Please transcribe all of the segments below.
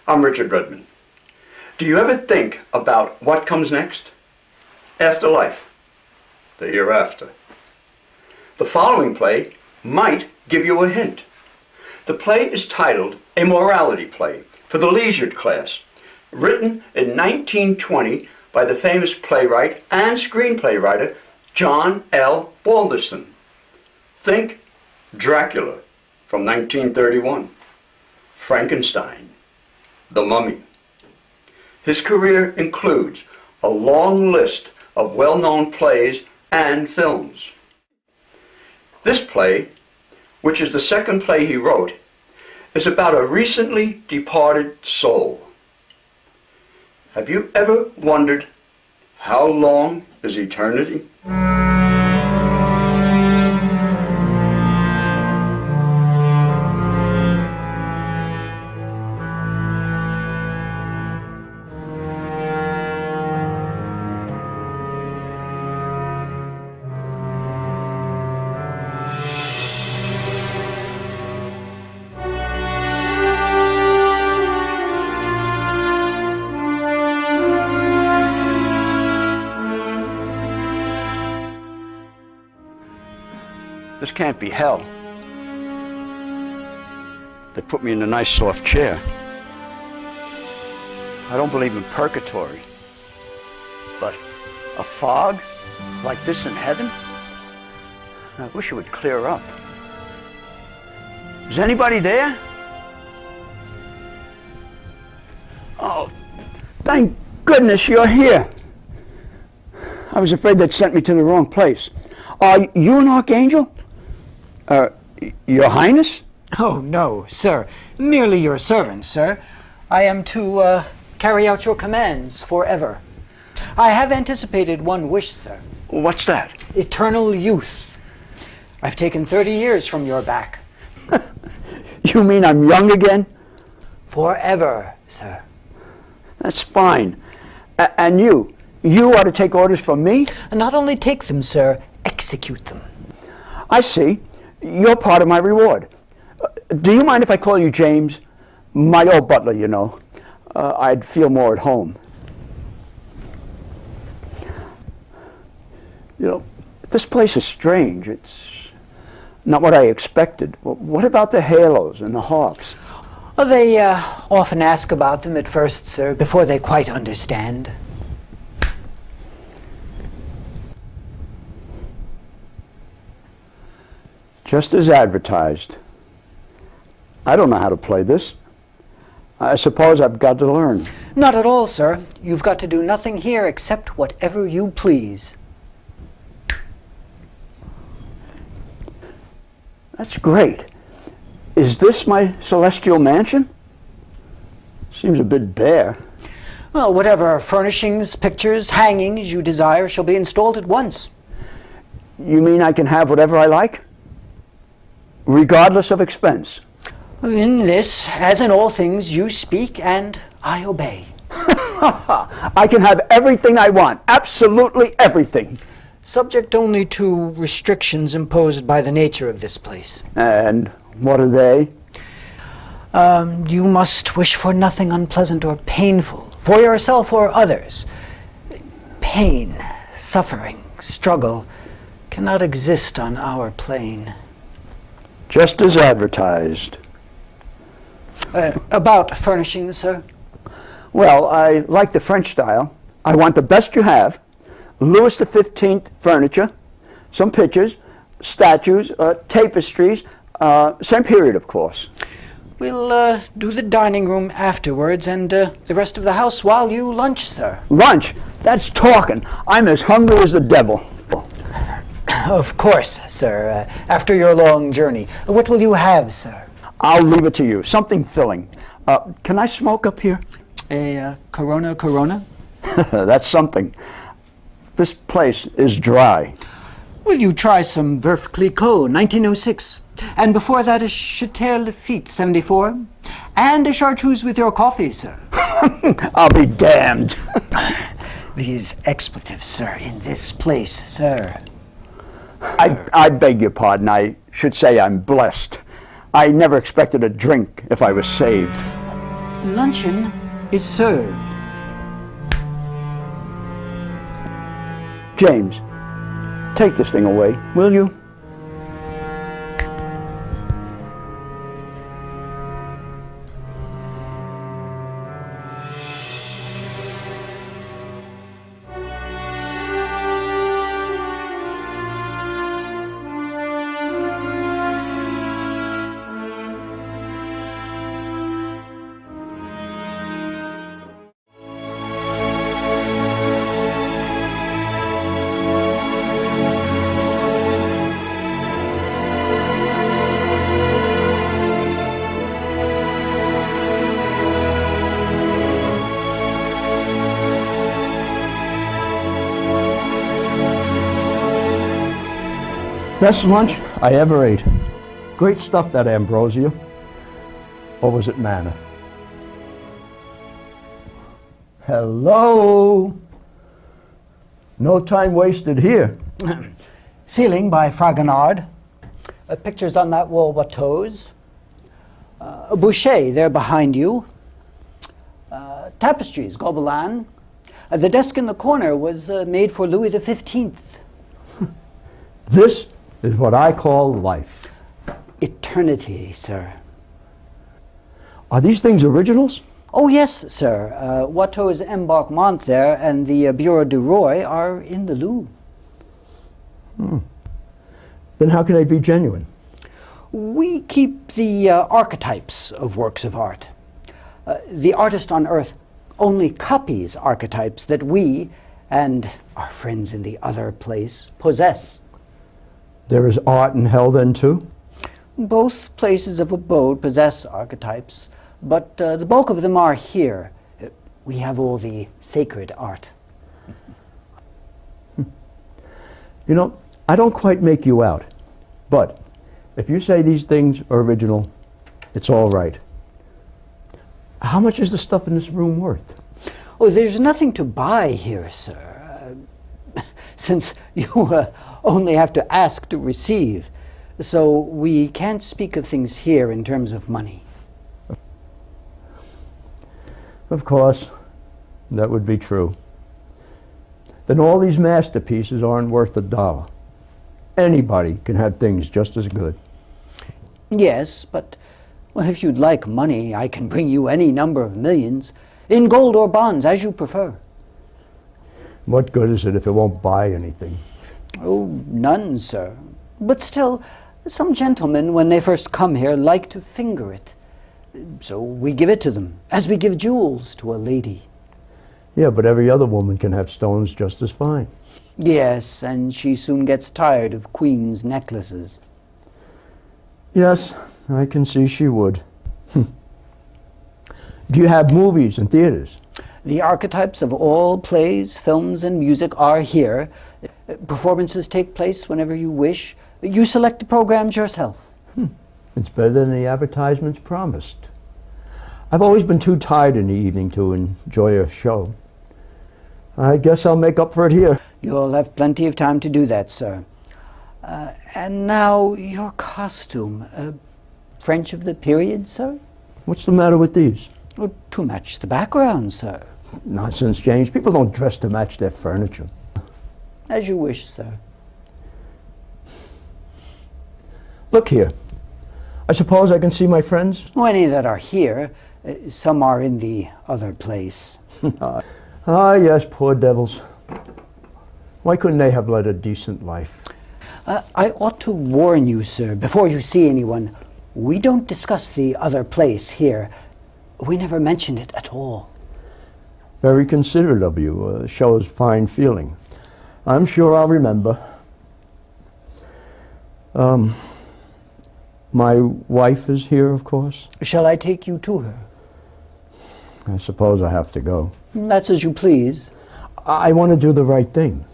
I'm Richard Redmond. Do you ever think about what comes next? Afterlife, the hereafter. The following play might give you a hint. The play is titled A Morality Play for the leisured class, written in 1920 by the famous playwright and screenplay writer John L. Balderston. Think Dracula from 1931, Frankenstein, The Mummy. His career includes a long list of well-known plays and films. This play, which is the second play he wrote, is about a recently departed soul. Have you ever wondered how long is eternity? This can't be hell. They put me in a nice soft chair. I don't believe in purgatory. But a fog like this in heaven? I wish it would clear up. Is anybody there? Oh, thank goodness you're here. I was afraid they'd sent me to the wrong place. Are you an archangel? Your Highness? Oh, no, sir. Merely your servant, sir. I am to carry out your commands forever. I have anticipated one wish, sir. What's that? Eternal youth. I've taken 30 years from your back. You mean I'm young again? Forever, sir. That's fine. And you are to take orders from me? And not only take them, sir, execute them. I see. You're part of my reward. Do you mind if I call you James? My old butler, you know. I'd feel more at home. You know, this place is strange. It's not what I expected. What about the halos and the hawks? Well, they often ask about them at first, sir, before they quite understand. Just as advertised. I don't know how to play this. I suppose I've got to learn. Not at all, sir. You've got to do nothing here except whatever you please. That's great. Is this my celestial mansion? Seems a bit bare. Well, whatever furnishings, pictures, hangings you desire shall be installed at once. You mean I can have whatever I like? Regardless of expense? In this, as in all things, you speak and I obey. I can have everything I want. Absolutely everything. Subject only to restrictions imposed by the nature of this place. And what are they? You must wish for nothing unpleasant or painful, for yourself or others. Pain, suffering, struggle cannot exist on our plane. Just as advertised. About furnishings, sir? Well, I like the French style. I want the best you have. Louis XV furniture, some pictures, statues, tapestries, same period, of course. We'll do the dining room afterwards and the rest of the house while you lunch, sir. Lunch? That's talking. I'm as hungry as the devil. Of course, sir. After your long journey. What will you have, sir? I'll leave it to you. Something filling. Can I smoke up here? A Corona? That's something. This place is dry. Will you try some Veuve Clicquot, 1906? And before that, a Chateau Lafite, 74? And a chartreuse with your coffee, sir. I'll be damned. These expletives, sir, in this place, sir. I beg your pardon. I should say I'm blessed. I never expected a drink if I was saved. Luncheon is served. James, take this thing away, will you? Best lunch I ever ate. Great stuff, that ambrosia. Or was it manna? Hello? No time wasted here. Ceiling by Fragonard. Pictures on that wall, Watteau's. A Boucher there behind you. Tapestries, Gobelin. The desk in the corner was made for Louis XV. This is what I call life. Eternity, sir. Are these things originals? Oh, yes, sir. Watteau's Embarquement there and the Bureau du Roi are in the Louvre. Then how can they be genuine? We keep the archetypes of works of art. The artist on Earth only copies archetypes that we and our friends in the other place possess. There is art in hell then too? Both places of abode possess archetypes, but the bulk of them are here. We have all the sacred art. You know, I don't quite make you out, but if you say these things are original, it's all right. How much is the stuff in this room worth? Oh, there's nothing to buy here, sir, since you only have to ask to receive. So we can't speak of things here in terms of money. Of course, that would be true. Then all these masterpieces aren't worth $1. Anybody can have things just as good. Yes, but well, if you'd like money, I can bring you any number of millions, in gold or bonds, as you prefer. What good is it if it won't buy anything? Oh, none, sir. But still, some gentlemen, when they first come here, like to finger it. So we give it to them, as we give jewels to a lady. Yeah, but every other woman can have stones just as fine. Yes, and she soon gets tired of queen's necklaces. Yes, I can see she would. Do you have movies and theaters? The archetypes of all plays, films, and music are here. Performances take place whenever you wish. You select the programs yourself. It's better than the advertisements promised. I've always been too tired in the evening to enjoy a show. I guess I'll make up for it here. You'll have plenty of time to do that, sir. And now, your costume. French of the period, sir? What's the matter with these? Oh, to match the background, sir. Nonsense, James. People don't dress to match their furniture. As you wish, sir. Look here. I suppose I can see my friends? Oh, any that are here. Some are in the other place. Yes, poor devils. Why couldn't they have led a decent life? I ought to warn you, sir, before you see anyone, we don't discuss the other place here. We never mention it at all. Very considerate of you. Shows fine feeling. I'm sure I'll remember. My wife is here, of course. Shall I take you to her? I suppose I have to go. That's as you please. I want to do the right thing.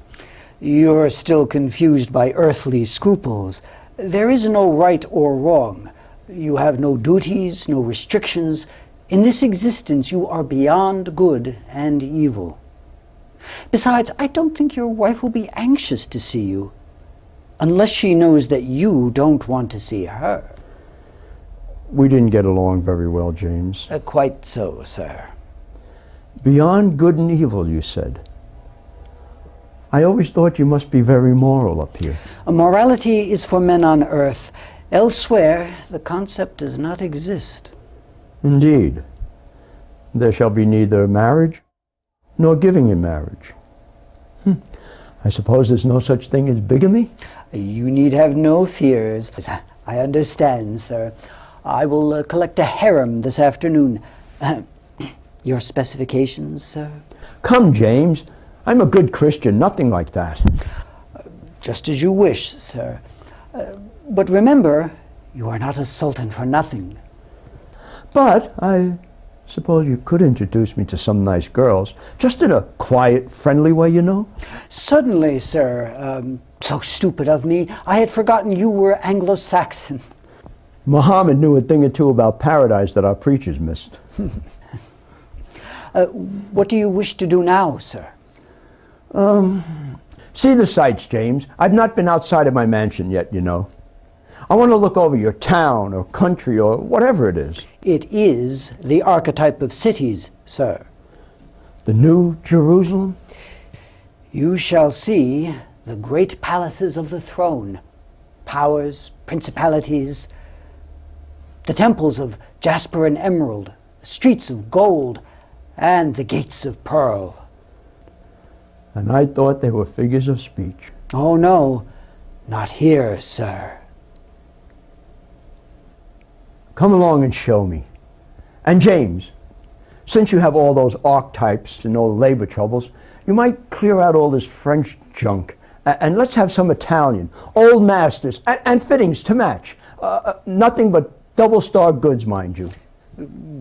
You're still confused by earthly scruples. There is no right or wrong. You have no duties, no restrictions. In this existence, you are beyond good and evil. Besides, I don't think your wife will be anxious to see you, unless she knows that you don't want to see her. We didn't get along very well, James. Quite so, sir. Beyond good and evil, you said. I always thought you must be very moral up here. Morality is for men on earth. Elsewhere, the concept does not exist. Indeed. There shall be neither marriage nor giving in marriage. I suppose there's no such thing as bigamy? You need have no fears. I understand, sir. I will collect a harem this afternoon. Your specifications, sir? Come, James. I'm a good Christian, nothing like that. Just as you wish, sir. But remember, you are not a sultan for nothing. But I suppose you could introduce me to some nice girls, just in a quiet, friendly way, you know? Certainly, sir. So stupid of me. I had forgotten you were Anglo-Saxon. Muhammad knew a thing or two about paradise that our preachers missed. What do you wish to do now, sir? See the sights, James. I've not been outside of my mansion yet, you know. I want to look over your town or country or whatever it is. It is the archetype of cities, sir. The New Jerusalem? You shall see the great palaces of the throne, powers, principalities, the temples of jasper and emerald, the streets of gold, and the gates of pearl. And I thought they were figures of speech. Oh no, not here, sir. Come along and show me. And James, since you have all those archetypes and no labor troubles, you might clear out all this French junk. And let's have some Italian, old masters, and fittings to match. Nothing but double-star goods, mind you.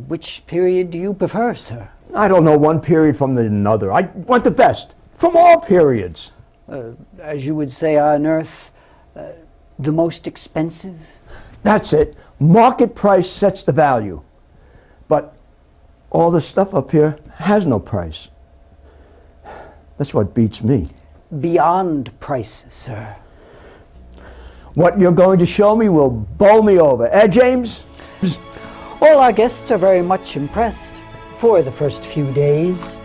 Which period do you prefer, sir? I don't know one period from another. I want the best from all periods. As you would say on Earth, the most expensive? That's it. Market price sets the value. But all the stuff up here has no price. That's what beats me. Beyond price, sir. What you're going to show me will bowl me over. Eh, James? All our guests are very much impressed for the first few days.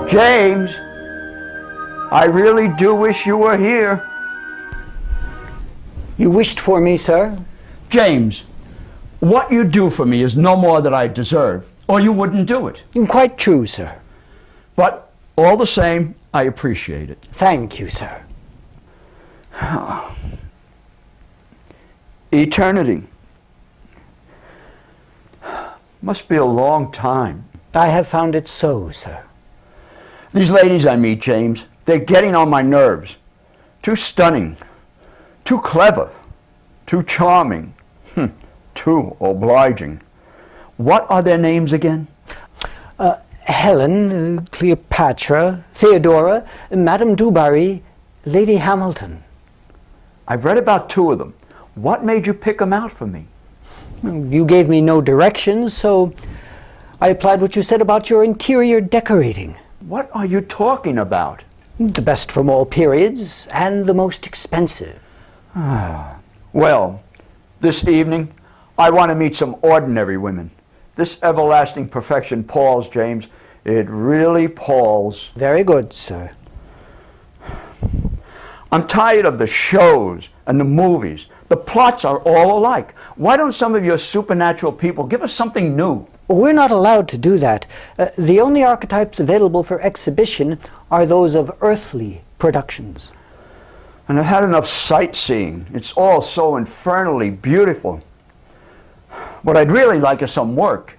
James, I really do wish you were here. You wished for me, sir? James, what you do for me is no more than I deserve, or you wouldn't do it. Quite true, sir. But all the same, I appreciate it. Thank you, sir. Eternity. Must be a long time. I have found it so, sir. These ladies I meet, James, they're getting on my nerves. Too stunning, too clever, too charming, too obliging. What are their names again? Helen, Cleopatra, Theodora, Madame du Barry, Lady Hamilton. I've read about 2 of them. What made you pick them out for me? You gave me no directions, so I applied what you said about your interior decorating. What are you talking about? The best from all periods and the most expensive. Well, this evening, I want to meet some ordinary women. This everlasting perfection palls, James. It really palls. Very good, sir. I'm tired of the shows and the movies. The plots are all alike. Why don't some of your supernatural people give us something new? We're not allowed to do that. The only archetypes available for exhibition are those of earthly productions. And I've had enough sightseeing. It's all so infernally beautiful. What I'd really like is some work.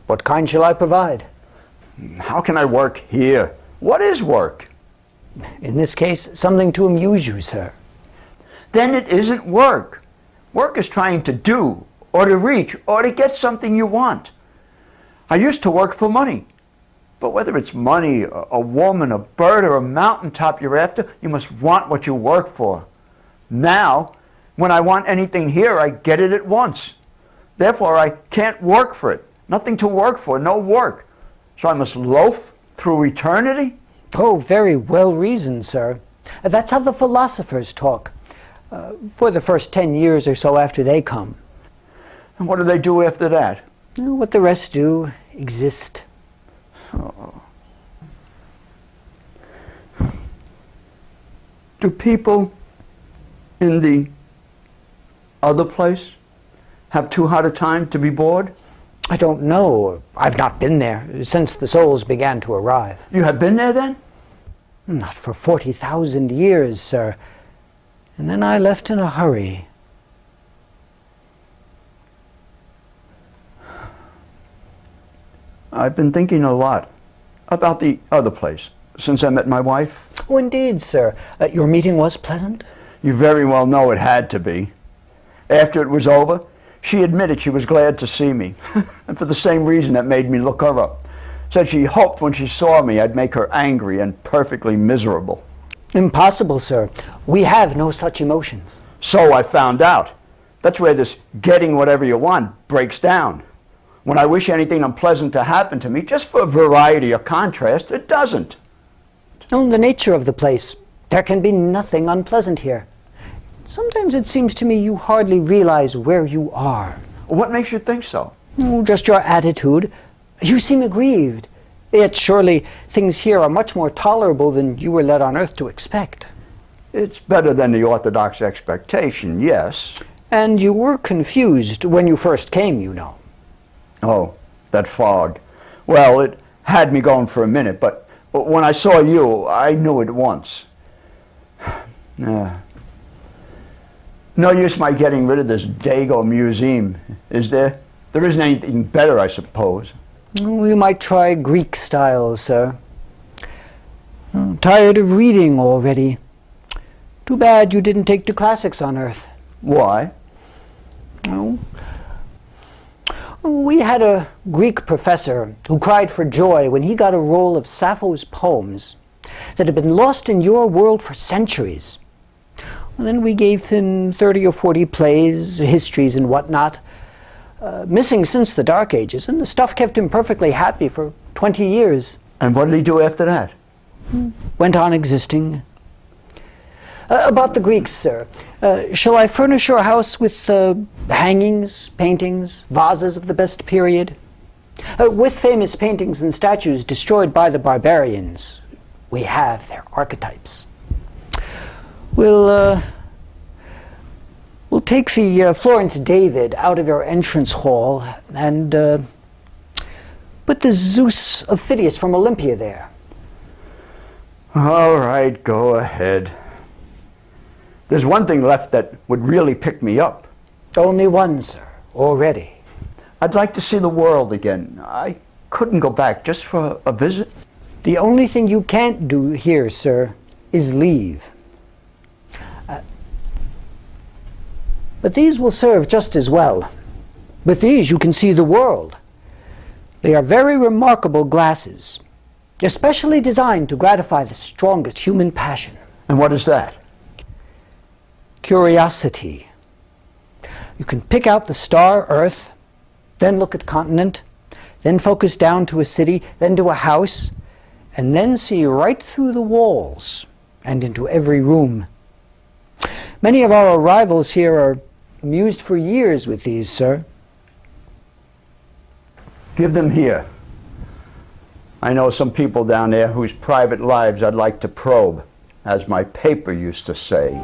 What kind shall I provide? How can I work here? What is work? In this case, something to amuse you, sir. Then it isn't work. Work is trying to do, or to reach, or to get something you want. I used to work for money. But whether it's money, a woman, a bird, or a mountaintop you're after, you must want what you work for. Now, when I want anything here, I get it at once. Therefore, I can't work for it. Nothing to work for, no work. So I must loaf through eternity? Oh, very well reasoned, sir. That's how the philosophers talk. For the first 10 years or so after they come. And what do they do after that? What the rest do, exist. Oh. Do people in the other place have too hard a time to be bored? I don't know. I've not been there since the souls began to arrive. You have been there then? Not for 40,000 years, sir. And then I left in a hurry. I've been thinking a lot about the other place since I met my wife. Oh, indeed, sir. Your meeting was pleasant? You very well know it had to be. After it was over, she admitted she was glad to see me, and for the same reason that made me look her up. Said she hoped when she saw me I'd make her angry and perfectly miserable. Impossible, sir. We have no such emotions. So I found out. That's where this getting whatever you want breaks down. When I wish anything unpleasant to happen to me, just for variety or contrast, it doesn't. Oh, the nature of the place. There can be nothing unpleasant here. Sometimes it seems to me you hardly realize where you are. What makes you think so? Oh, just your attitude. You seem aggrieved. Yet surely things here are much more tolerable than you were led on earth to expect. It's better than the orthodox expectation, yes. And you were confused when you first came, you know. Oh, that fog. Well, it had me going for a minute, but when I saw you, I knew at once. No use my getting rid of this Dago museum, is there? There isn't anything better, I suppose. We might try Greek style, sir. I'm tired of reading already. Too bad you didn't take to classics on Earth. Why? Oh. We had a Greek professor who cried for joy when he got a roll of Sappho's poems that had been lost in your world for centuries. Well, then we gave him 30 or 40 plays, histories and whatnot, missing since the Dark Ages, and the stuff kept him perfectly happy for 20 years. And what did he do after that? Went on existing. About the Greeks, sir. Shall I furnish your house with hangings, paintings, vases of the best period? With famous paintings and statues destroyed by the barbarians. We have their archetypes. We'll take the Florence David out of your entrance hall and put the Zeus of Phidias from Olympia there. All right, go ahead. There's one thing left that would really pick me up. Only one, sir, already. I'd like to see the world again. I couldn't go back just for a visit. The only thing you can't do here, sir, is leave. But these will serve just as well. With these you can see the world. They are very remarkable glasses, especially designed to gratify the strongest human passion. And what is that? curiosity. You can pick out the star Earth, then look at continent, then focus down to a city, then to a house, and then see right through the walls and into every room. Many of our arrivals here are amused for years with these, sir. Give them here. I know some people down there whose private lives I'd like to probe, as my paper used to say.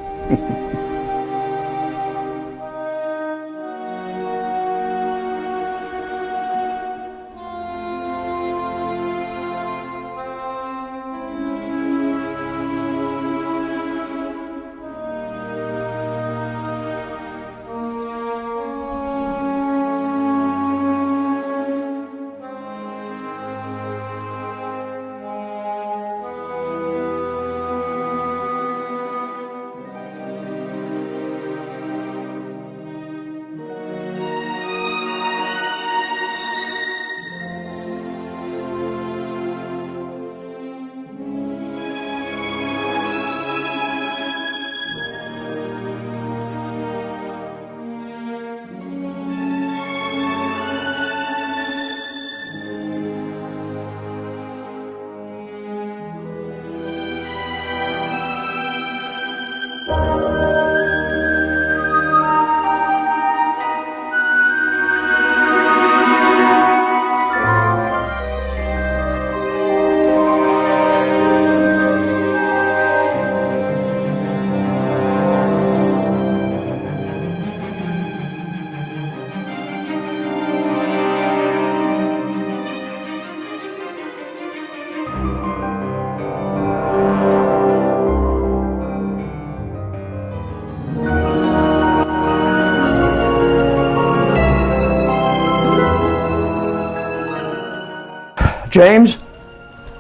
James,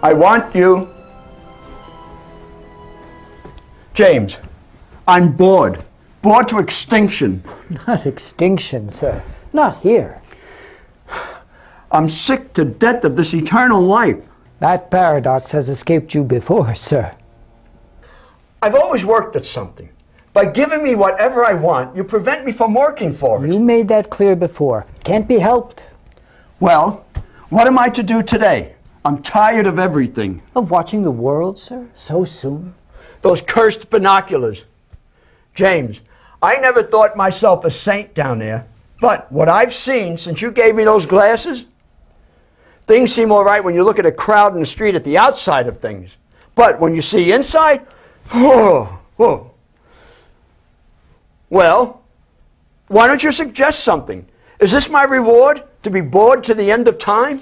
I want you. James, I'm bored. Bored to extinction. Not extinction, sir. Not here. I'm sick to death of this eternal life. That paradox has escaped you before, sir. I've always worked at something. By giving me whatever I want, you prevent me from working for it. You made that clear before. Can't be helped. Well, what am I to do today? I'm tired of everything. Of watching the world, sir? So soon? Those cursed binoculars. James, I never thought myself a saint down there. But what I've seen since you gave me those glasses, things seem all right when you look at a crowd in the street at the outside of things. But when you see inside, whoa, whoa. Well, why don't you suggest something? Is this my reward, to be bored to the end of time?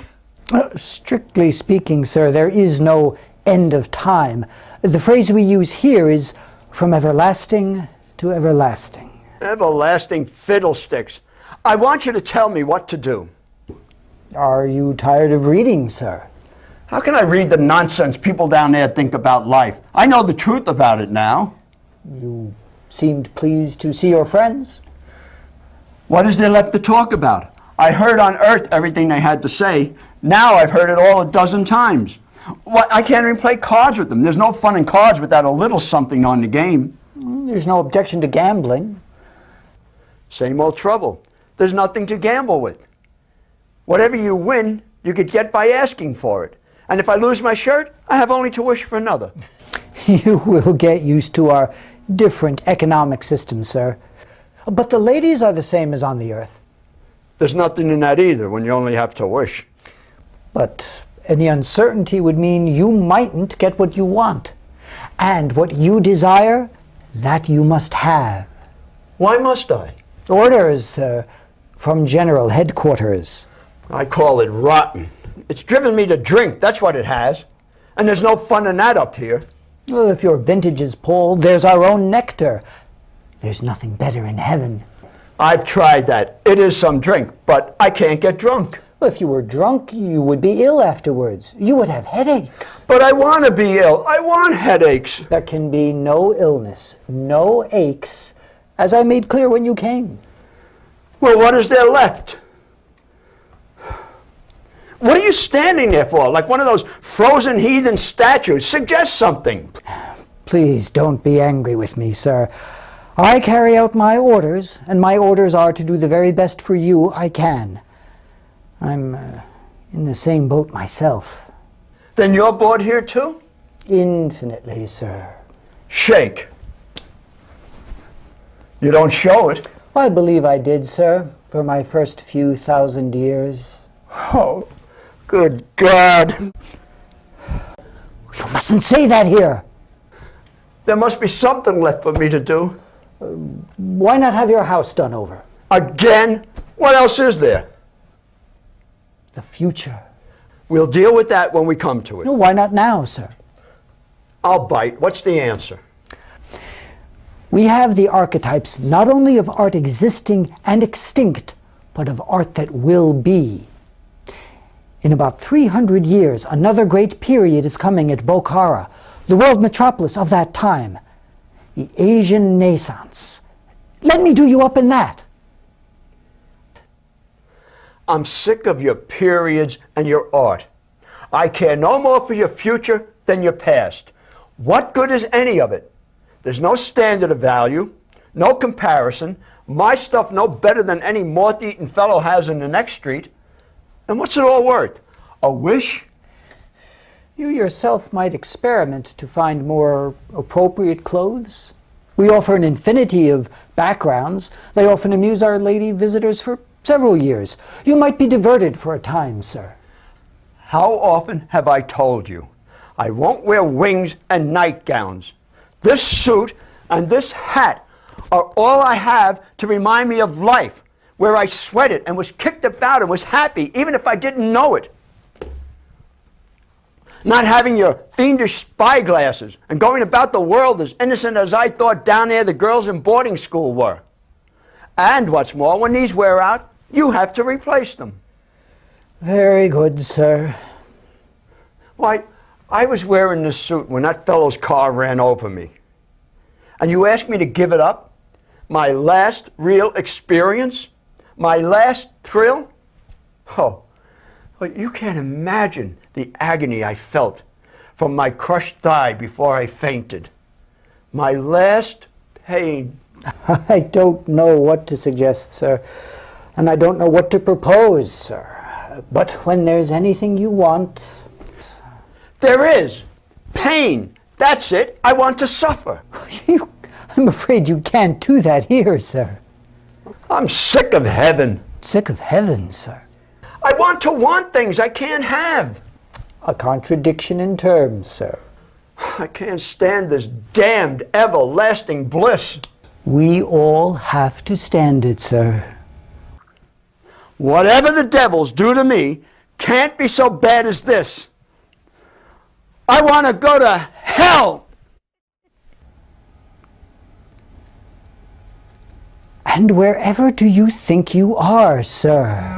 Strictly speaking, sir, there is no end of time. The phrase we use here is from everlasting to everlasting. Everlasting fiddlesticks. I want you to tell me what to do. Are you tired of reading, sir? How can I read the nonsense people down there think about life? I know the truth about it now. You seemed pleased to see your friends. What is there left to talk about? I heard on Earth everything they had to say. Now I've heard it all a dozen times. What, I can't even play cards with them. There's no fun in cards without a little something on the game. There's no objection to gambling. Same old trouble. There's nothing to gamble with. Whatever you win, you could get by asking for it. And if I lose my shirt, I have only to wish for another. You will get used to our different economic systems, sir. But the ladies are the same as on the Earth. There's nothing in that either when you only have to wish. But any uncertainty would mean you mightn't get what you want. And what you desire, that you must have. Why must I? Orders from General Headquarters. I call it rotten. It's driven me to drink, that's what it has. And there's no fun in that up here. Well, if your vintage is pulled, there's our own nectar. There's nothing better in heaven. I've tried that. It is some drink, but I can't get drunk. Well, if you were drunk, you would be ill afterwards. You would have headaches. But I want to be ill. I want headaches. There can be no illness, no aches, as I made clear when you came. Well, what is there left? What are you standing there for, like one of those frozen heathen statues? Suggest something. Please don't be angry with me, sir. I carry out my orders, and my orders are to do the very best for you I can. I'm in the same boat myself. Then you're bored here too? Infinitely, sir. Shake. You don't show it. I believe I did, sir, for my first few thousand years. Oh, good God. You mustn't say that here. There must be something left for me to do. Why not have your house done over? Again? What else is there? The future. We'll deal with that when we come to it. No, why not now, sir? I'll bite. What's the answer? We have the archetypes not only of art existing and extinct, but of art that will be. In about 300 years, another great period is coming at Bokhara, the world metropolis of that time. The Asian Renaissance. Let me do you up in that. I'm sick of your periods and your art. I care no more for your future than your past. What good is any of it? There's no standard of value, no comparison. My stuff no better than any moth-eaten fellow has in the next street. And what's it all worth? A wish? You yourself might experiment to find more appropriate clothes. We offer an infinity of backgrounds. They often amuse our lady visitors for several years. You might be diverted for a time, sir. How often have I told you? I won't wear wings and nightgowns. This suit and this hat are all I have to remind me of life, where I sweated and was kicked about and was happy, even if I didn't know it. Not having your fiendish spy glasses and going about the world as innocent as I thought down there the girls in boarding school were. And what's more, when these wear out, you have to replace them. Very good, sir. Why, I was wearing this suit when that fellow's car ran over me. And you ask me to give it up? My last real experience? My last thrill? Oh, well, you can't imagine the agony I felt from my crushed thigh before I fainted. My last pain. I don't know what to suggest, sir, and I don't know what to propose, sir. But when there's anything you want... There is. Pain. That's it. I want to suffer. I'm afraid you can't do that here, sir. I'm sick of heaven. Sick of heaven, sir. I want to want things I can't have. A contradiction in terms, sir. I can't stand this damned everlasting bliss. We all have to stand it, sir. Whatever the devils do to me can't be so bad as this. I want to go to hell. And wherever do you think you are, sir?